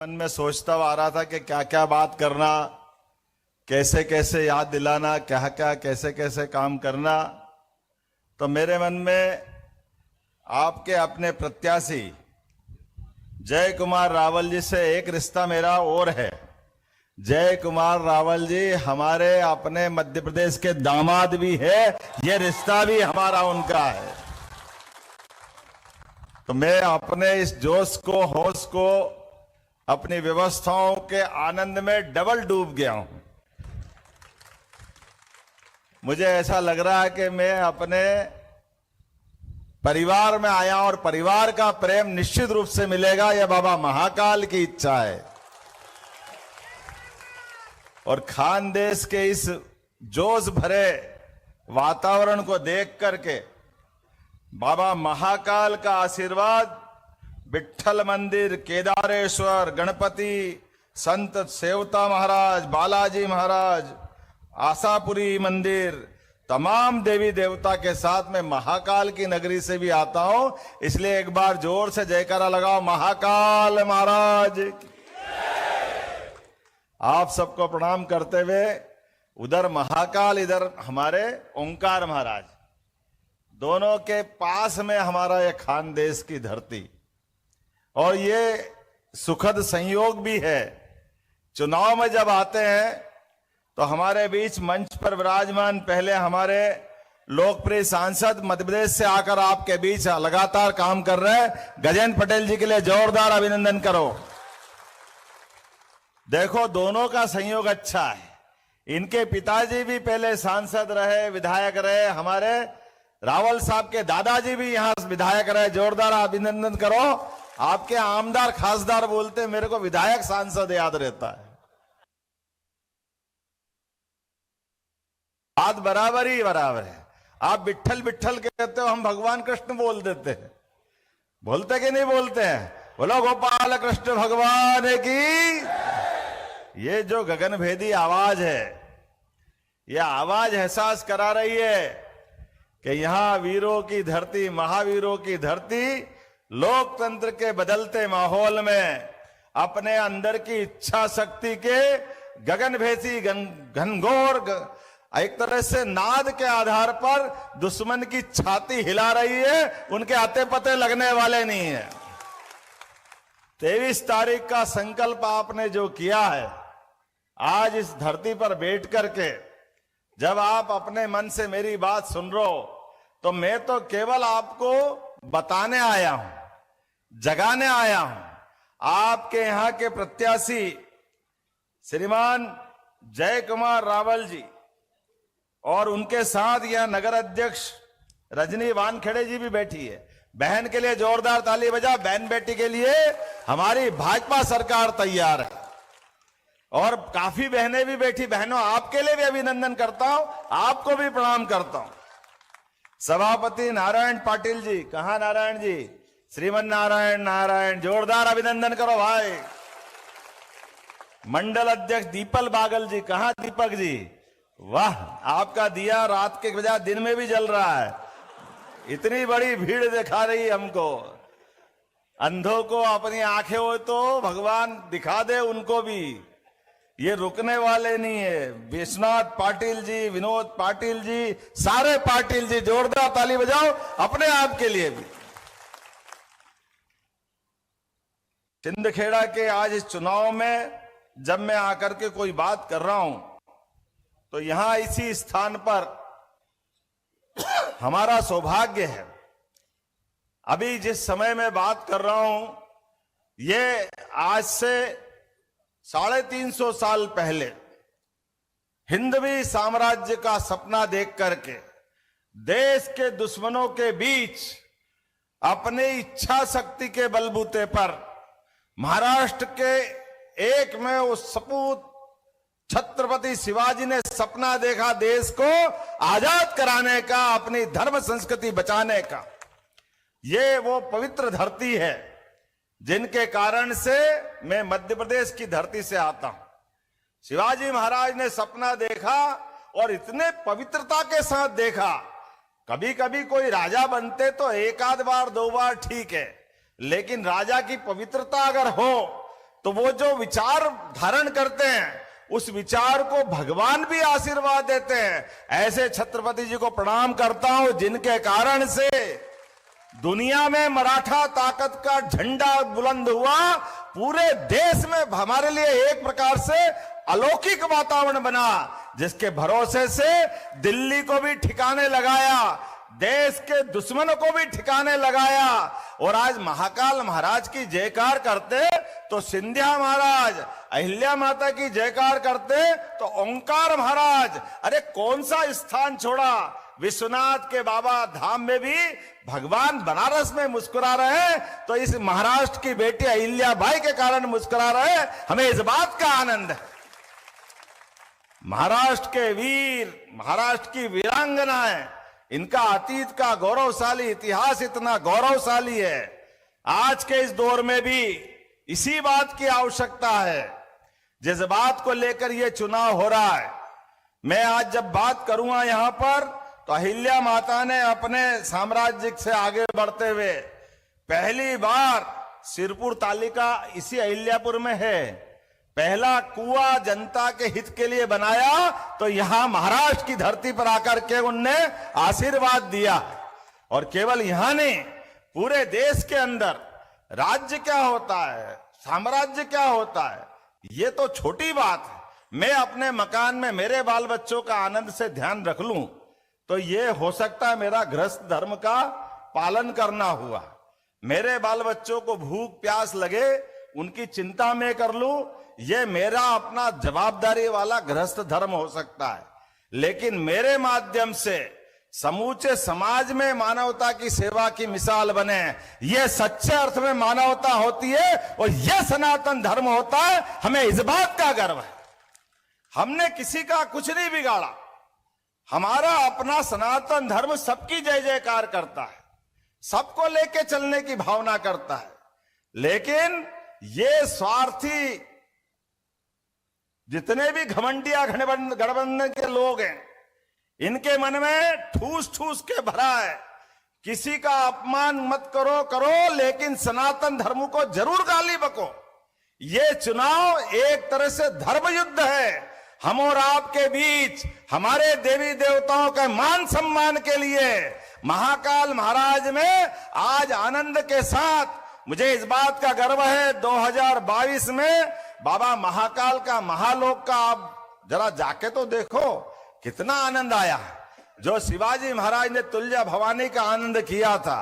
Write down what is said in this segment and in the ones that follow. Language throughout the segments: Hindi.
मन में सोचता आ रहा था कि क्या क्या बात करना, कैसे कैसे याद दिलाना, क्या क्या कैसे कैसे काम करना। तो मेरे मन में आपके अपने प्रत्याशी जय कुमार रावल जी से एक रिश्ता मेरा और है। जय कुमार रावल जी हमारे अपने मध्य प्रदेश के दामाद भी है, ये रिश्ता भी हमारा उनका है। तो मैं अपने इस जोश को, होश को, अपनी व्यवस्थाओं के आनंद में डबल डूब गया हूं। मुझे ऐसा लग रहा है कि मैं अपने परिवार में आया और परिवार का प्रेम निश्चित रूप से मिलेगा, यह बाबा महाकाल की इच्छा है। और खानदेश के इस जोश भरे वातावरण को देख करके बाबा महाकाल का आशीर्वाद, विट्ठल मंदिर, केदारेश्वर, गणपति, संत सेवता महाराज, बालाजी महाराज, आशापुरी मंदिर, तमाम देवी देवता के साथ में महाकाल की नगरी से भी आता हूं। इसलिए एक बार जोर से जयकारा लगाओ, महाकाल महाराज। आप सबको प्रणाम करते हुए, उधर महाकाल, इधर हमारे ओंकार महाराज, दोनों के पास में हमारा यह खानदेश की धरती। और ये सुखद संयोग भी है, चुनाव में जब आते हैं तो हमारे बीच मंच पर विराजमान पहले हमारे लोकप्रिय सांसद मध्य प्रदेश से आकर आपके बीच लगातार काम कर रहे हैं, गजेंद्र पटेल जी के लिए जोरदार अभिनंदन करो। देखो, दोनों का संयोग अच्छा है। इनके पिताजी भी पहले सांसद रहे, विधायक रहे, हमारे रावल साहब के दादाजी भी यहां विधायक रहे, जोरदार अभिनंदन करो। आपके आमदार खासदार बोलते, मेरे को विधायक सांसद याद रहता है। बात बराबर ही बराबर है। आप विट्ठल विट्ठल कहते हो, हम भगवान कृष्ण बोल देते हैं। बोलते कि नहीं बोलते हैं? बोलो गोपाल कृष्ण भगवान की। ये जो गगनभेदी आवाज है, यह आवाज एहसास करा रही है कि यहां वीरों की धरती, महावीरों की धरती, लोकतंत्र के बदलते माहौल में अपने अंदर की इच्छा शक्ति के गगनभेदी घनघोर एक तरह से नाद के आधार पर दुश्मन की छाती हिला रही है। उनके आते पते लगने वाले नहीं है। 23 तारीख का संकल्प आपने जो किया है, आज इस धरती पर बैठ करके जब आप अपने मन से मेरी बात सुन रहे हो, तो मैं तो केवल आपको बताने आया हूं, जगाने आया हूं। आपके यहां के प्रत्याशी श्रीमान जय कुमार रावल जी और उनके साथ यह नगर अध्यक्ष रजनी वानखेड़े जी भी बैठी है। बहन के लिए जोरदार ताली बजा। बहन बेटी के लिए हमारी भाजपा सरकार तैयार है और काफी बहनें भी बैठी। बहनों, आपके लिए भी अभिनंदन करता हूं, आपको भी प्रणाम करता हूं। सभापति नारायण पाटिल जी, कहां नारायण जी? श्रीमन नारायण नारायण, जोरदार अभिनंदन करो भाई। मंडल अध्यक्ष दीपल बागल जी, कहां दीपक जी? वाह, आपका दिया रात के बजाय दिन में भी जल रहा है। इतनी बड़ी भीड़ दिखा रही हमको। अंधों को अपनी आंखें हो तो भगवान दिखा दे उनको भी। ये रुकने वाले नहीं है। विश्वनाथ पाटिल जी, विनोद पाटिल जी, सारे पाटिल जी, जोरदार ताली बजाओ अपने आप के लिए भी। सिंदखेड़ा के आज इस चुनाव में जब मैं आकर के कोई बात कर रहा हूं, तो यहां इसी स्थान पर हमारा सौभाग्य है। अभी जिस समय में बात कर रहा हूं, ये आज से 350 साल पहले हिंदवी साम्राज्य का सपना देख करके देश के दुश्मनों के बीच अपनी इच्छा शक्ति के बलबूते पर महाराष्ट्र के एक में उस सपूत छत्रपति शिवाजी ने सपना देखा देश को आजाद कराने का, अपनी धर्म संस्कृति बचाने का। ये वो पवित्र धरती है जिनके कारण से मैं मध्य प्रदेश की धरती से आता हूं। शिवाजी महाराज ने सपना देखा और इतने पवित्रता के साथ देखा। कभी कभी कोई राजा बनते तो एक आध बार दो बार ठीक है, लेकिन राजा की पवित्रता अगर हो तो वो जो विचार धारण करते हैं उस विचार को भगवान भी आशीर्वाद देते हैं। ऐसे छत्रपति जी को प्रणाम करता हूं जिनके कारण से दुनिया में मराठा ताकत का झंडा बुलंद हुआ, पूरे देश में हमारे लिए एक प्रकार से अलौकिक वातावरण बना, जिसके भरोसे से दिल्ली को भी ठिकाने लगाया, देश के दुश्मनों को भी ठिकाने लगाया। और आज महाकाल महाराज की जयकार करते तो सिंधिया महाराज, अहिल्या माता की जयकार करते तो ओंकार महाराज। अरे कौन सा स्थान छोड़ा, विश्वनाथ के बाबा धाम में भी भगवान बनारस में मुस्कुरा रहे हैं, तो इस महाराष्ट्र की बेटी अहिल्या बाई के कारण मुस्कुरा रहे हैं। हमें इस बात का आनंद है। महाराष्ट्र के वीर, महाराष्ट्र की वीरांगनाएं, इनका अतीत का गौरवशाली इतिहास इतना गौरवशाली है। आज के इस दौर में भी इसी बात की आवश्यकता है, जिस बात को लेकर यह चुनाव हो रहा है। मैं आज जब बात करूंगा यहां पर, तो अहिल्या माता ने अपने साम्राज्य से आगे बढ़ते हुए पहली बार सिरपुर तालिका इसी अहिल्यापुर में है। पहला कुआं जनता के हित के लिए बनाया, तो यहां महाराष्ट्र की धरती पर आकर के उनने आशीर्वाद दिया। और केवल यहां नहीं, पूरे देश के अंदर राज्य क्या होता है, साम्राज्य क्या होता है, ये तो छोटी बात है। मैं अपने मकान में मेरे बाल बच्चों का आनंद से ध्यान रख लूं, तो ये हो सकता है मेरा गृहस्थ धर्म का पालन करना हुआ। मेरे बाल बच्चों को भूख प्यास लगे, उनकी चिंता में कर लूं, ये मेरा अपना जवाबदारी वाला गृहस्थ धर्म हो सकता है। लेकिन मेरे माध्यम से समूचे समाज में मानवता की सेवा की मिसाल बने, ये सच्चे अर्थ में मानवता होती है और यह सनातन धर्म होता है। हमें इस बात का गर्व है। हमने किसी का कुछ नहीं बिगाड़ा। हमारा अपना सनातन धर्म सबकी जय जयकार करता है, सबको लेके चलने की भावना करता है। लेकिन ये स्वार्थी जितने भी घमंडिया गठबंधन के लोग हैं, इनके मन में ठूस ठूस के भरा है, किसी का अपमान मत करो, लेकिन सनातन धर्म को जरूर गाली बको। ये चुनाव एक तरह से धर्म युद्ध है। हम और आपके बीच हमारे देवी देवताओं के मान सम्मान के लिए महाकाल महाराज में आज आनंद के साथ, मुझे इस बात का गर्व है 2022 में बाबा महाकाल का, महालोक का आप जरा जाके तो देखो कितना आनंद आया। जो शिवाजी महाराज ने तुल्जा भवानी का आनंद किया था,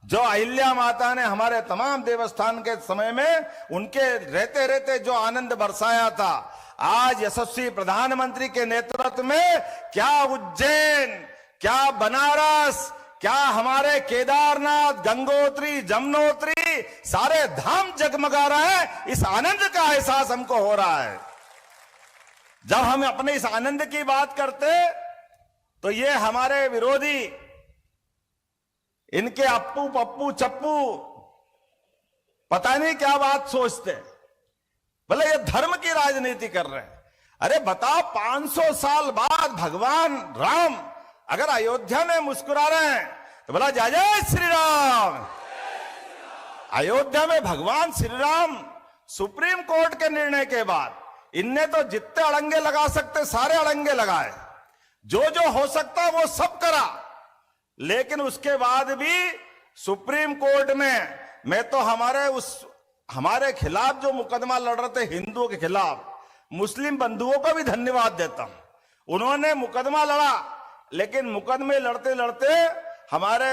जो अहिल्या माता ने हमारे तमाम देवस्थान के समय में उनके रहते रहते जो आनंद बरसाया था, आज यशस्वी प्रधानमंत्री के नेतृत्व में क्या उज्जैन, क्या बनारस, क्या हमारे केदारनाथ, गंगोत्री, जमुनोत्री, सारे धाम जगमगा रहे हैं। इस आनंद का एहसास हमको हो रहा है। जब हम अपने इस आनंद की बात करते तो ये हमारे विरोधी, इनके अप्पू पप्पू चप्पू पता नहीं क्या बात सोचते, बोले ये धर्म की राजनीति कर रहे हैं। अरे बताओ, 500 साल बाद भगवान राम अगर अयोध्या में मुस्कुरा रहे हैं तो बोला जय जय श्री राम। अयोध्या में भगवान श्री राम सुप्रीम कोर्ट के निर्णय के बाद इनने तो जितने अड़ंगे लगा सकते सारे अड़ंगे लगाए, जो जो हो सकता वो सब करा। लेकिन उसके बाद भी सुप्रीम कोर्ट में मैं तो हमारे खिलाफ जो मुकदमा लड़ रहे थे हिंदुओं के खिलाफ, मुस्लिम बंधुओं को भी धन्यवाद देता हूं। उन्होंने मुकदमा लड़ा, लेकिन मुकदमे लड़ते लड़ते हमारे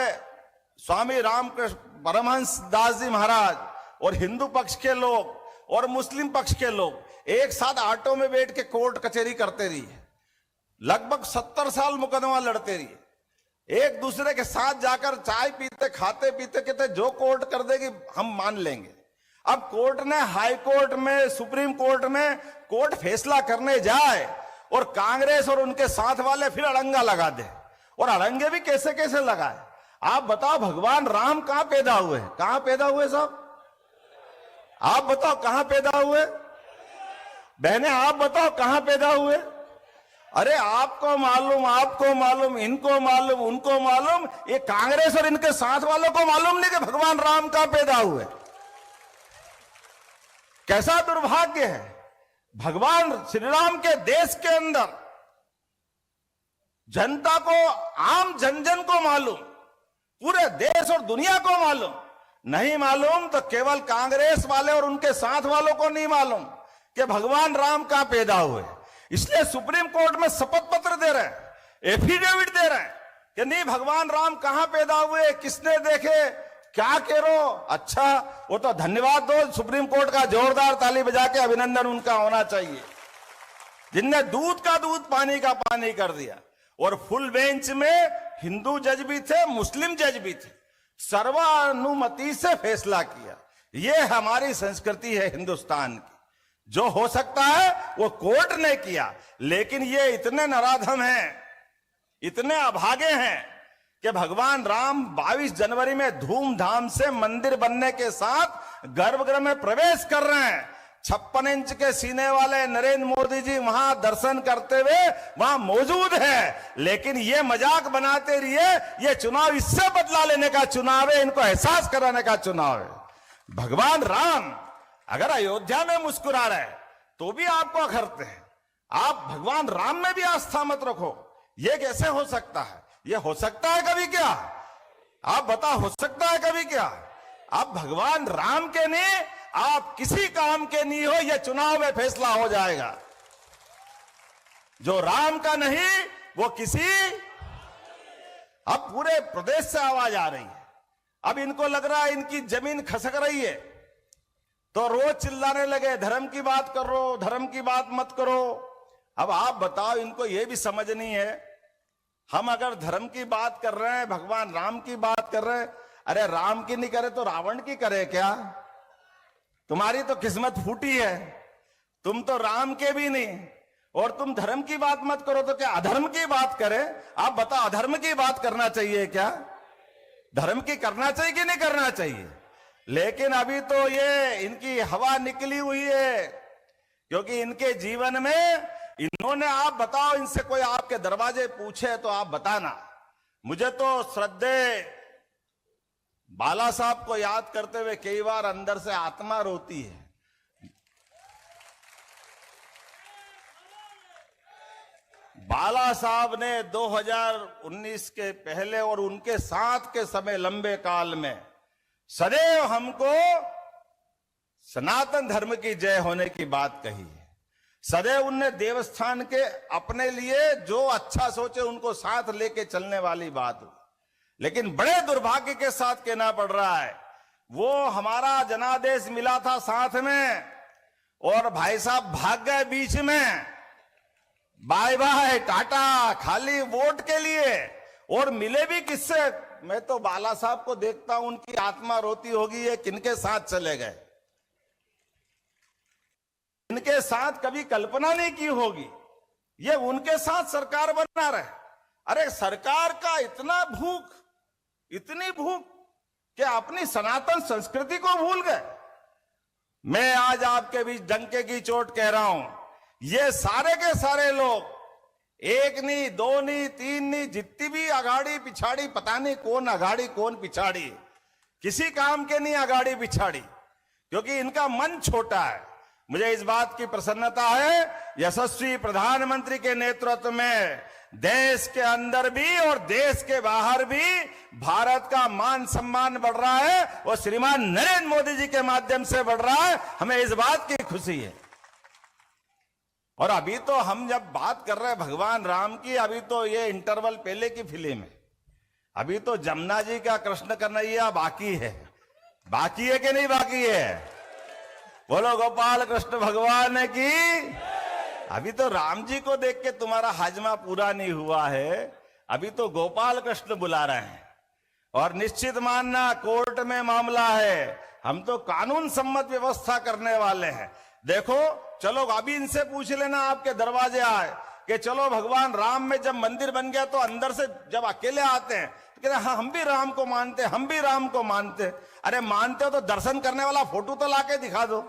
स्वामी रामकृष्ण परमहंस दास जी महाराज और हिंदू पक्ष के लोग और मुस्लिम पक्ष के लोग एक साथ ऑटो में बैठ के कोर्ट कचहरी करते रही। लगभग 70 साल मुकदमा लड़ते रही। एक दूसरे के साथ जाकर चाय पीते, खाते पीते, कहते जो कोर्ट कर देगी हम मान लेंगे। अब कोर्ट ने, हाई कोर्ट में, सुप्रीम कोर्ट में कोर्ट फैसला करने जाए और कांग्रेस और उनके साथ वाले फिर अड़ंगा लगा दे। और अड़ंगे भी कैसे कैसे लगाए। आप बताओ, भगवान राम कहां पैदा हुए? कहां पैदा हुए साहब? आप बताओ कहां पैदा हुए? बहने आप बताओ कहां पैदा हुए? अरे आपको मालूम, इनको मालूम, उनको मालूम, ये कांग्रेस और इनके साथ वालों को मालूम नहीं कि भगवान राम कहां पैदा हुए। कैसा दुर्भाग्य है। भगवान श्री राम के देश के अंदर जनता को, आम जन को मालूम, पूरे देश और दुनिया को मालूम, नहीं मालूम तो केवल कांग्रेस वाले और उनके साथ वालों को नहीं मालूम कि भगवान राम कहां पैदा हुए। इसलिए सुप्रीम कोर्ट में शपथ पत्र दे रहे हैं, एफिडेविट दे रहे हैं कि नहीं भगवान राम कहां पैदा हुए, किसने देखे, क्या करो। अच्छा, वो तो धन्यवाद दो सुप्रीम कोर्ट का, जोरदार ताली बजा के अभिनंदन उनका होना चाहिए, जिनने दूध का दूध पानी का पानी कर दिया। और फुल बेंच में हिंदू जज भी थे, मुस्लिम जज भी थे, सर्वानुमति से फैसला किया। यह हमारी संस्कृति है हिंदुस्तान की। जो हो सकता है वो कोर्ट ने किया, लेकिन ये इतने नराधम हैं, इतने अभागे हैं कि भगवान राम 22 जनवरी में धूमधाम से मंदिर बनने के साथ गर्भगृह में प्रवेश कर रहे हैं। 56 इंच के सीने वाले नरेंद्र मोदी जी वहां दर्शन करते हुए वहां मौजूद है, लेकिन ये मजाक बनाते रहिए ये चुनाव इससे बदला लेने का चुनाव है, इनको एहसास कराने का चुनाव है। भगवान राम अगर अयोध्या में मुस्कुरा रहे तो भी आपको अखरते हैं। आप भगवान राम में भी आस्था मत रखो, ये कैसे हो सकता है? ये हो सकता है कभी क्या? आप बता, हो सकता है कभी क्या? आप भगवान राम के नहीं, आप किसी काम के नहीं हो, यह चुनाव में फैसला हो जाएगा। जो राम का नहीं वो किसी। अब पूरे प्रदेश से आवाज आ रही है, अब इनको लग रहा है इनकी जमीन खसक रही है, तो रोज चिल्लाने लगे धर्म की बात करो, धर्म की बात मत करो। अब आप बताओ, इनको यह भी समझ नहीं है, हम अगर धर्म की बात कर रहे हैं, भगवान राम की बात कर रहे हैं, अरे राम की नहीं करे तो रावण की करे क्या? तुम्हारी तो किस्मत फूटी है, तुम तो राम के भी नहीं, और तुम धर्म की बात मत करो तो क्या अधर्म की बात करें? आप बताओ, अधर्म की बात करना चाहिए क्या? धर्म की करना चाहिए कि नहीं करना चाहिए? लेकिन अभी तो ये इनकी हवा निकली हुई है, क्योंकि इनके जीवन में इन्होंने, आप बताओ, इनसे कोई आपके दरवाजे पूछे तो आप बताना। मुझे तो श्रद्धेय बाला साहब को याद करते हुए कई बार अंदर से आत्मा रोती है। बाला साहब ने 2019 के पहले और उनके साथ के समय लंबे काल में सदैव हमको सनातन धर्म की जय होने की बात कही है। सदैव उनने देवस्थान के अपने लिए जो अच्छा सोचे उनको साथ लेके चलने वाली बात हुई। लेकिन बड़े दुर्भाग्य के साथ कहना पड़ रहा है, वो हमारा जनादेश मिला था साथ में, और भाई साहब भाग गए बीच में, बाय बाय टाटा, खाली वोट के लिए। और मिले भी किससे? मैं तो बाला साहब को देखता हूं, उनकी आत्मा रोती होगी, ये किनके साथ चले गए, इनके साथ कभी कल्पना नहीं की होगी, ये उनके साथ सरकार बना रहे। अरे सरकार का इतना भूख, इतनी भूख कि अपनी सनातन संस्कृति को भूल गए। मैं आज आपके बीच डंके की चोट कह रहा हूं, ये सारे के सारे लोग, एक नहीं, दो नहीं, तीन नहीं, जितनी भी अगाड़ी पिछाड़ी, पता नहीं कौन अगाड़ी कौन पिछाड़ी, किसी काम के नहीं अगाड़ी पिछाड़ी, क्योंकि इनका मन छोटा है। मुझे इस बात की प्रसन्नता है, यशस्वी प्रधानमंत्री के नेतृत्व में देश के अंदर भी और देश के बाहर भी भारत का मान सम्मान बढ़ रहा है, और श्रीमान नरेंद्र मोदी जी के माध्यम से बढ़ रहा है। हमें इस बात की खुशी है। और अभी तो हम जब बात कर रहे हैं भगवान राम की, अभी तो ये इंटरवल पहले की फिल्म है, अभी तो जमुना जी का कृष्ण कन्हैया बाकी है। बाकी है कि नहीं बाकी है? बोलो गोपाल कृष्ण भगवान की। अभी तो राम जी को देख के तुम्हारा हाजमा पूरा नहीं हुआ है, अभी तो गोपाल कृष्ण बुला रहे हैं। और निश्चित मानना, कोर्ट में मामला है, हम तो कानून सम्मत व्यवस्था करने वाले हैं। देखो, चलो अभी इनसे पूछ लेना, आपके दरवाजे आए कि चलो भगवान राम में जब मंदिर बन गया तो अंदर से जब अकेले आते हैं तो कहते हैं हाँ हम भी राम को मानते, हम भी राम को मानते। अरे मानते हो तो दर्शन करने वाला फोटो तो लाके दिखा दो।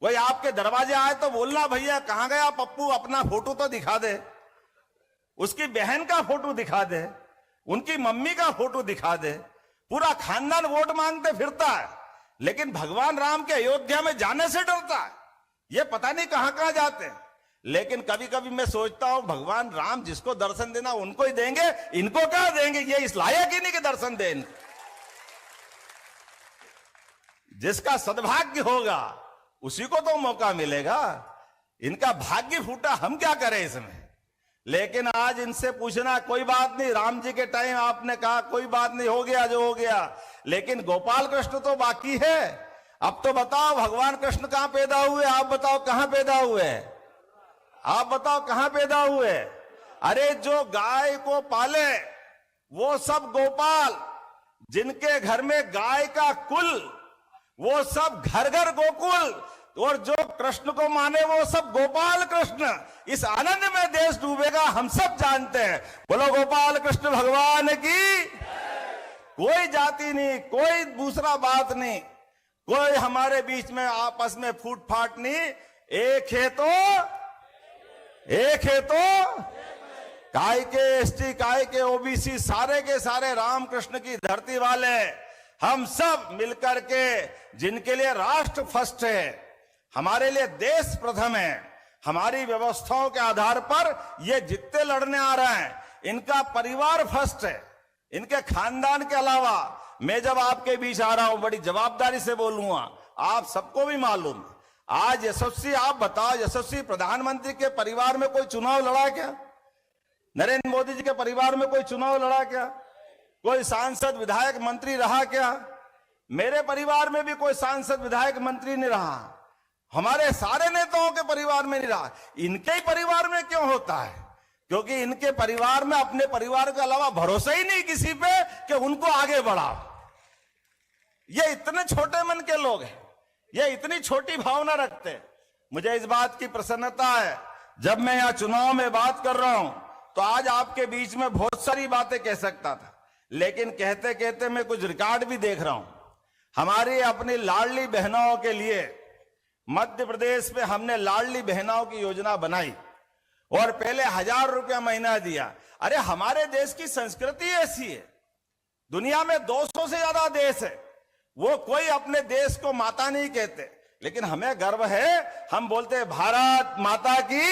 कोई आपके दरवाजे आए तो बोलना भैया कहां गया पप्पू, अपना फोटो तो दिखा दे, उसकी बहन का फोटो दिखा दे, उनकी मम्मी का फोटो दिखा दे। पूरा खानदान वोट मांगते फिरता है, लेकिन भगवान राम के अयोध्या में जाने से डरता है। ये पता नहीं कहां कहां जाते हैं। लेकिन कभी कभी मैं सोचता हूं भगवान राम जिसको दर्शन देना उनको ही देंगे, इनको क्या देंगे? ये इस लायक ही नहीं कि दर्शन दें। जिसका सद्भाग्य होगा उसी को तो मौका मिलेगा। इनका भाग्य फूटा, हम क्या करें इसमें। लेकिन आज इनसे पूछना कोई बात नहीं, राम जी के टाइम आपने कहा कोई बात नहीं, हो गया जो हो गया, लेकिन गोपाल कृष्ण तो बाकी है। अब तो बताओ भगवान कृष्ण कहां पैदा हुए? आप बताओ कहां पैदा हुए? आप बताओ कहां पैदा हुए? अरे जो गाय को पाले वो सब गोपाल, जिनके घर में गाय का कुल वो सब घर घर गोकुल, और जो कृष्ण को माने वो सब गोपाल कृष्ण। इस आनंद में देश डूबेगा, हम सब जानते हैं। बोलो गोपाल कृष्ण भगवान की। कोई जाति नहीं, कोई दूसरा बात नहीं, कोई हमारे बीच में आपस में फूट फाट नहीं। एक है तो काय के एसटी, काय के ओबीसी, सारे के सारे रामकृष्ण की धरती वाले हम सब मिलकर के, जिनके लिए राष्ट्र फर्स्ट है, हमारे लिए देश प्रथम है, हमारी व्यवस्थाओं के आधार पर ये जितने लड़ने आ रहे हैं इनका परिवार फर्स्ट है। इनके खानदान के अलावा मैं जब आपके बीच आ रहा हूं बड़ी जवाबदारी से बोलूंगा, आप सबको भी मालूम। आज यशस्वी, आप बताओ, यशस्वी प्रधानमंत्री के परिवार में कोई चुनाव लड़ा क्या? नरेंद्र मोदी जी के परिवार में कोई चुनाव लड़ा क्या? कोई सांसद विधायक मंत्री रहा क्या? मेरे परिवार में भी कोई सांसद विधायक मंत्री नहीं रहा, हमारे सारे नेताओं के परिवार में नहीं रहा। इनके ही परिवार में क्यों होता है? क्योंकि इनके परिवार में अपने परिवार के अलावा भरोसा ही नहीं किसी पे कि उनको आगे बढ़ाओ। ये इतने छोटे मन के लोग हैं, ये इतनी छोटी भावना रखते हैं। मुझे इस बात की प्रसन्नता है, जब मैं यहां चुनाव में बात कर रहा हूं तो आज आपके बीच में बहुत सारी बातें कह सकता था, लेकिन कहते कहते मैं कुछ रिकॉर्ड भी देख रहा हूं। हमारी अपनी लाडली बहनों के लिए मध्य प्रदेश में हमने लाडली बहनों की योजना बनाई और पहले 1000 रुपया महीना दिया। अरे हमारे देश की संस्कृति ऐसी है, दुनिया में 200 से ज्यादा देश है, वो कोई अपने देश को माता नहीं कहते, लेकिन हमें गर्व है, हम बोलते हैं भारत माता की।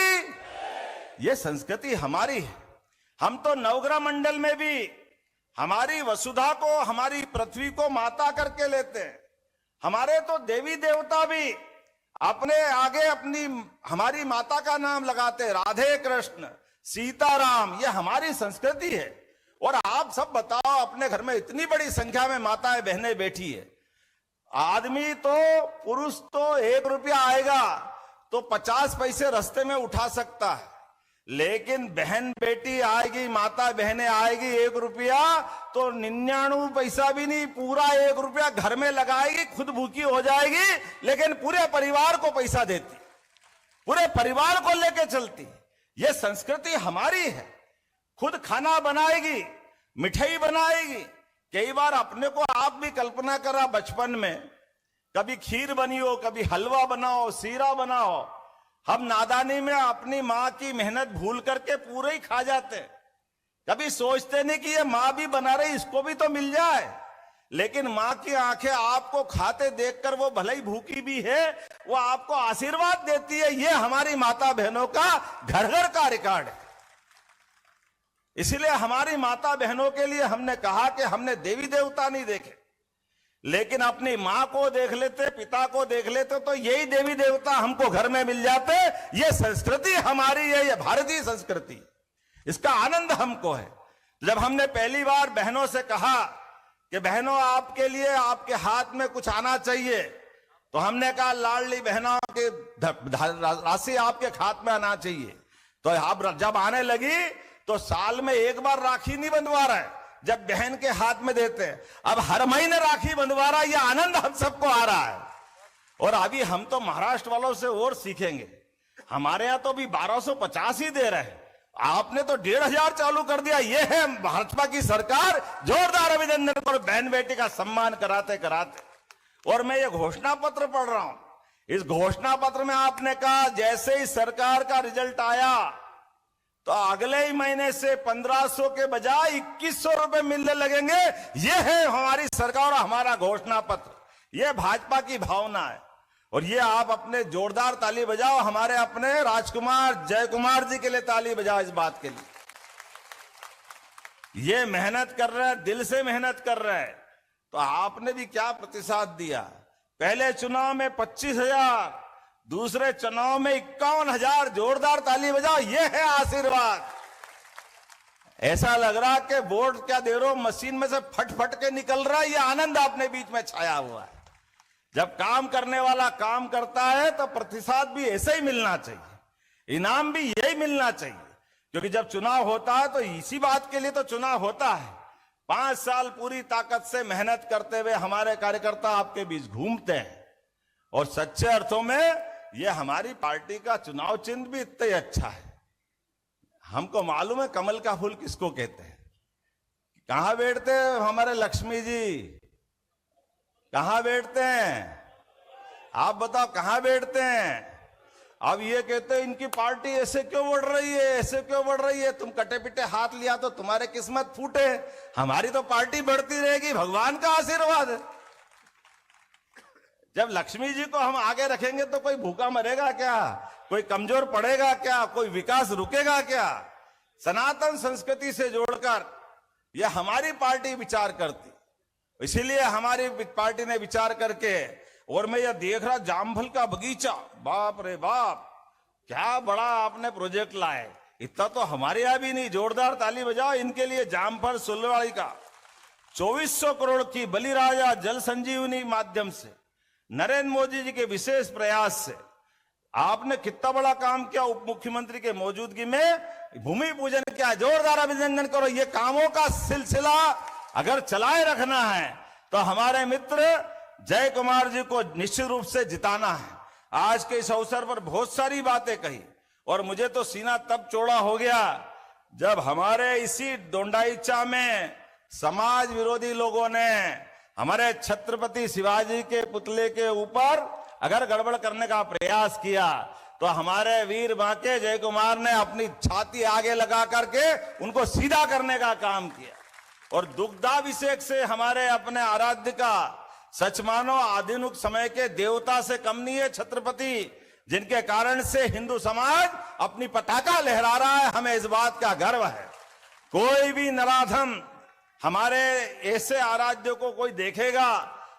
ये संस्कृति हमारी है। हम तो नवग्रह मंडल में भी हमारी वसुधा को, हमारी पृथ्वी को माता करके लेते हैं। हमारे तो देवी देवता भी अपने आगे अपनी हमारी माता का नाम लगाते, राधे कृष्ण, सीताराम, ये हमारी संस्कृति है। और आप सब बताओ, अपने घर में इतनी बड़ी संख्या में माताएं बहनें बैठी है। आदमी तो, पुरुष तो 1 रुपया आएगा तो 50 पैसे रास्ते में उठा सकता है, लेकिन बहन बेटी आएगी, माता बहनें आएगी 1 रुपया तो 99 पैसा भी नहीं, पूरा 1 रुपया घर में लगाएगी, खुद भूखी हो जाएगी, लेकिन पूरे परिवार को पैसा देती, पूरे परिवार को लेके चलती। ये संस्कृति हमारी है। खुद खाना बनाएगी, मिठाई बनाएगी। कई बार अपने को आप भी कल्पना करा, बचपन में कभी खीर बनी हो, कभी हलवा बनाओ, सीरा बनाओ, हम नादानी में अपनी मां की मेहनत भूल करके पूरे ही खा जाते। कभी सोचते नहीं कि ये मां भी बना रही, इसको भी तो मिल जाए। लेकिन मां की आंखें आपको खाते देखकर, वो भले ही भूखी भी है, वो आपको आशीर्वाद देती है। ये हमारी माता बहनों का घर घर का रिकॉर्ड है। इसलिए हमारी माता बहनों के लिए हमने कहा कि हमने देवी देवता नहीं देखे, लेकिन अपनी मां को देख लेते, पिता को देख लेते, तो यही देवी देवता हमको घर में मिल जाते। ये संस्कृति हमारी है, ये भारतीय संस्कृति, इसका आनंद हमको है। जब हमने पहली बार बहनों से कहा कि बहनों आपके लिए आपके हाथ में कुछ आना चाहिए, तो हमने कहा लाडली बहनों की राशि आपके हाथ में आना चाहिए। तो आप जब आने लगी तो साल में 1 बार राखी नहीं बंधवा रहा है, जब बहन के हाथ में देते हैं, अब हर महीने राखी बंधवा रहा है। यह आनंद हम सबको आ रहा है। और अभी हम तो महाराष्ट्र वालों से और सीखेंगे। हमारे यहां तो अभी 1250 ही दे रहे हैं, आपने तो 1500 चालू कर दिया। यह है भाजपा की सरकार। जोरदार अभिनंदन पर बहन बेटी का सम्मान कराते कराते। और मैं ये घोषणा पत्र पढ़ रहा हूं, इस घोषणा पत्र में आपने कहा जैसे ही सरकार का रिजल्ट आया तो अगले ही महीने से 1500 के बजाय 2100 रुपए मिलने लगेंगे। यह है हमारी सरकार और हमारा घोषणा पत्र। ये भाजपा की भावना है। और ये आप अपने जोरदार ताली बजाओ, हमारे अपने राजकुमार जय कुमार जी के लिए ताली बजाओ इस बात के लिए। ये मेहनत कर रहा है, दिल से मेहनत कर रहा है। तो आपने भी क्या प्रतिसाद दिया? पहले चुनाव में 25,000, दूसरे चुनाव में 51,000। जोरदार ताली बजाओ, ये है आशीर्वाद। ऐसा लग रहा कि वोट क्या दे रहे हो, मशीन में से फट फट के निकल रहा है। ये आनंद अपने बीच में छाया हुआ है। जब काम करने वाला काम करता है तो प्रतिसाद भी ऐसे ही मिलना चाहिए, इनाम भी यही मिलना चाहिए। क्योंकि जब चुनाव होता है तो इसी बात के लिए तो चुनाव होता है। 5 साल पूरी ताकत से मेहनत करते हुए हमारे कार्यकर्ता आपके बीच घूमते हैं। और सच्चे अर्थों में ये हमारी पार्टी का चुनाव चिन्ह भी इतना ही अच्छा है। हमको मालूम है कमल का फूल किसको कहते हैं। कहां बैठते हैं हमारे लक्ष्मी जी? कहां बैठते हैं? आप बताओ कहां बैठते हैं? अब ये कहते हैं इनकी पार्टी ऐसे क्यों बढ़ रही है, ऐसे क्यों बढ़ रही है। तुम कटे पिटे हाथ लिया तो तुम्हारे किस्मत फूटे। हमारी तो पार्टी बढ़ती रहेगी, भगवान का आशीर्वाद है। जब लक्ष्मी जी को हम आगे रखेंगे तो कोई भूखा मरेगा क्या, कोई कमजोर पड़ेगा क्या, कोई विकास रुकेगा क्या? सनातन संस्कृति से जोड़कर यह हमारी पार्टी विचार करती। इसीलिए हमारी पार्टी ने विचार करके, और मैं यह देख रहा जामफल का बगीचा, बाप रे बाप क्या बड़ा आपने प्रोजेक्ट लाए। इतना तो हमारे यहां भी नहीं। जोरदार ताली बजाओ इनके लिए। जामफल सुलवाड़ी का 2400 करोड़ की बलिराजा जल संजीवनी माध्यम से, नरेंद्र मोदी जी के विशेष प्रयास से आपने कितना बड़ा काम किया। उप मुख्यमंत्री के मौजूदगी में भूमि पूजन किया। जोरदार अभिनंदन करो। ये कामों का सिलसिला अगर चलाए रखना है तो हमारे मित्र जय कुमार जी को निश्चित रूप से जिताना है। आज के इस अवसर पर बहुत सारी बातें कही और मुझे तो सीना तब चौड़ा हो गया जब हमारे इसी दोंडाईचा में समाज विरोधी लोगों ने हमारे छत्रपति शिवाजी के पुतले के ऊपर अगर गड़बड़ करने का प्रयास किया तो हमारे वीर बांके जय कुमार ने अपनी छाती आगे लगा करके उनको सीधा करने का काम किया। और दुग्धाभिषेक से हमारे अपने आराध्य का सच मानो आधुनिक समय के देवता से कम नहीं है छत्रपति, जिनके कारण से हिंदू समाज अपनी पताका लहरा रहा है। हमें इस बात का गर्व है। कोई भी नराधम हमारे ऐसे आराध्य को कोई देखेगा,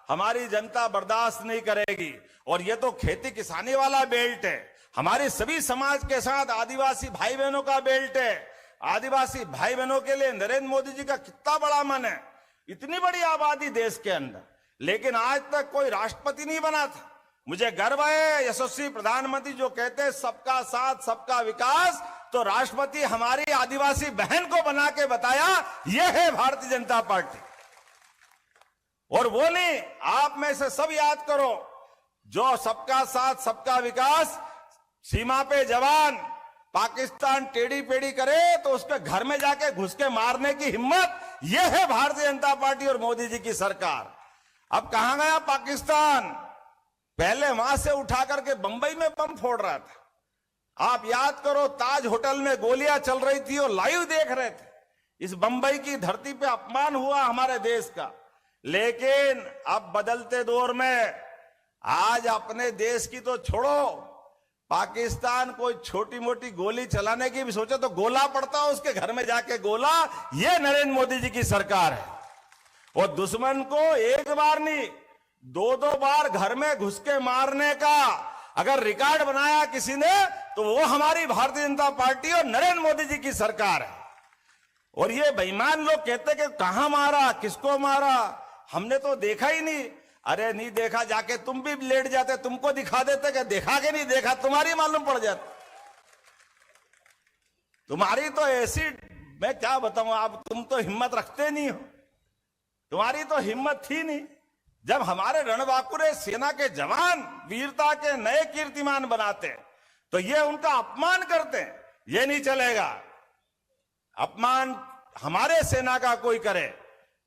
हमारी जनता बर्दाश्त नहीं करेगी। और ये तो खेती किसानी वाला बेल्ट है। हमारे सभी समाज के साथ आदिवासी भाई बहनों का बेल्ट है। आदिवासी भाई बहनों के लिए नरेंद्र मोदी जी का कितना बड़ा मन है। इतनी बड़ी आबादी देश के अंदर, लेकिन आज तक कोई राष्ट्रपति नहीं बना था। मुझे गर्व है यशस्वी प्रधानमंत्री जो कहते हैं सबका साथ सबका विकास, तो राष्ट्रपति हमारी आदिवासी बहन को बना के बताया। यह है भारतीय जनता पार्टी। और वो नहीं, आप में से सब याद करो, जो सबका साथ सबका विकास, सीमा पे जवान पाकिस्तान टेढ़ी पेढ़ी करे तो उसके घर में जाके घुस के मारने की हिम्मत, यह है भारतीय जनता पार्टी और मोदी जी की सरकार। अब कहां गया पाकिस्तान? पहले वहां से उठा करके बंबई में बम फोड़ रहा था। आप याद करो, ताज होटल में गोलियां चल रही थी और लाइव देख रहे थे। इस बंबई की धरती पे अपमान हुआ हमारे देश का। लेकिन अब बदलते दौर में आज अपने देश की तो छोड़ो, पाकिस्तान कोई छोटी मोटी गोली चलाने की भी सोचे तो गोला पड़ता है उसके घर में जाके गोला। ये नरेंद्र मोदी जी की सरकार है। और दुश्मन को एक बार नहीं, 2-2 बार घर में घुस के मारने का अगर रिकॉर्ड बनाया किसी ने तो वो हमारी भारतीय जनता पार्टी और नरेंद्र मोदी जी की सरकार है। और ये बेईमान लोग कहते कि कहां मारा, किसको मारा, हमने तो देखा ही नहीं। अरे नहीं देखा, जाके तुम भी लेट जाते, तुमको दिखा देते कि देखा कि नहीं देखा, तुम्हारी मालूम पड़ जाती। तुम्हारी तो ऐसी, मैं क्या बताऊं, आप तुम तो हिम्मत रखते नहीं हो। तुम्हारी तो हिम्मत थी नहीं। जब हमारे रणबांकुरे सेना के जवान वीरता के नए कीर्तिमान बनाते तो ये उनका अपमान करते हैं। ये नहीं चलेगा। अपमान हमारे सेना का कोई करे,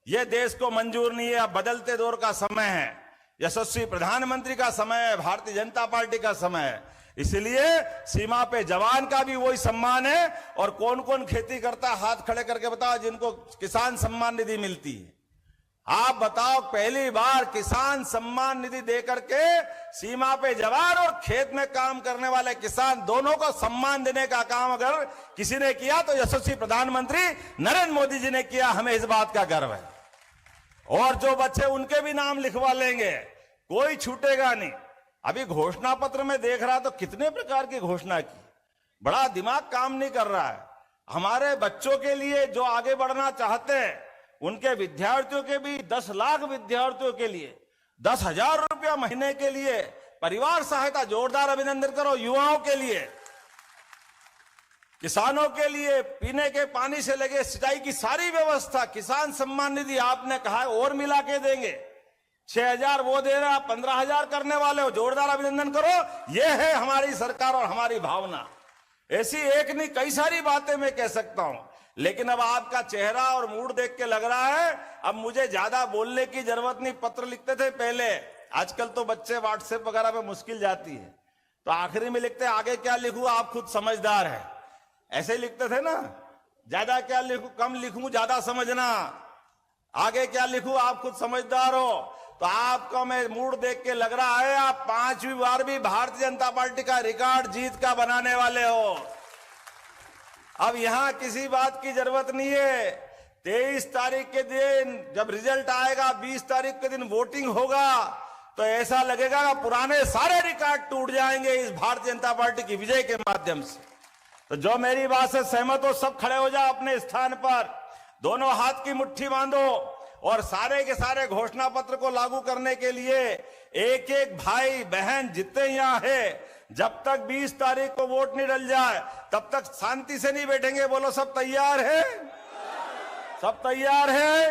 यह देश को मंजूर नहीं है। अब बदलते दौर का समय है, यशस्वी प्रधानमंत्री का समय है, भारतीय जनता पार्टी का समय है। इसलिए सीमा पे जवान का भी वही सम्मान है। और कौन कौन खेती करता है, हाथ खड़े करके बताओ जिनको किसान सम्मान निधि मिलती है। आप बताओ, पहली बार किसान सम्मान निधि देकर के सीमा पे जवान और खेत में काम करने वाले किसान दोनों को सम्मान देने का काम अगर किसी ने किया तो यशस्वी प्रधानमंत्री नरेंद्र मोदी जी ने किया। हमें इस बात का गर्व है। और जो बच्चे उनके भी नाम लिखवा लेंगे, कोई छूटेगा नहीं। अभी घोषणा पत्र में देख रहा तो कितने प्रकार की घोषणा की, बड़ा दिमाग काम नहीं कर रहा है। हमारे बच्चों के लिए जो आगे बढ़ना चाहते हैं, उनके विद्यार्थियों के भी 10 लाख विद्यार्थियों के लिए 10,000 रुपया महीने के लिए परिवार सहायता, जोरदार अभिनंदन करो। युवाओं के लिए, किसानों के लिए पीने के पानी से लगे सिंचाई की सारी व्यवस्था, किसान सम्मान निधि आपने कहा और मिला के देंगे। 6,000 वो दे रहा, 15,000 करने वाले हो, जोरदार अभिनंदन करो। ये है हमारी सरकार और हमारी भावना। ऐसी एक नहीं कई सारी बातें मैं कह सकता हूं, लेकिन अब आपका चेहरा और मूड देख के लग रहा है अब मुझे ज्यादा बोलने की जरूरत नहीं। पत्र लिखते थे पहले, आजकल तो बच्चे व्हाट्सएप वगैरह में मुश्किल जाती है, तो आखिरी में लिखते आगे क्या लिखूं आप खुद समझदार है, ऐसे ही लिखते थे ना। ज्यादा क्या लिखूं, कम लिखूं, ज्यादा समझना, आगे क्या लिखूं आप खुद समझदार हो। तो आपका मैं मूड देख के लग रहा है आप 5वीं बार भी भारतीय जनता पार्टी का रिकॉर्ड जीत का बनाने वाले हो। अब यहां किसी बात की जरूरत नहीं है। 23 तारीख के दिन जब रिजल्ट आएगा, 20 तारीख के दिन वोटिंग होगा, तो ऐसा लगेगा ना पुराने सारे रिकॉर्ड टूट जाएंगे इस भारतीय जनता पार्टी की विजय के माध्यम से। तो जो मेरी बात से सहमत हो सब खड़े हो जाओ अपने स्थान पर, दोनों हाथ की मुट्ठी बांधो और सारे के सारे घोषणा पत्र को लागू करने के लिए एक एक भाई बहन जितने यहां है, जब तक 20 तारीख को वोट नहीं डल जाए तब तक शांति से नहीं बैठेंगे। बोलो सब तैयार है? सब तैयार है?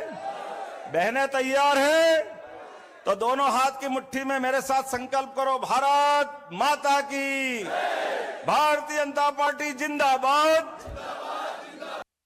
बहनें तैयार है? तो दोनों हाथ की मुट्ठी में मेरे साथ संकल्प करो, भारत माता की, भारतीय जनता पार्टी जिंदाबाद,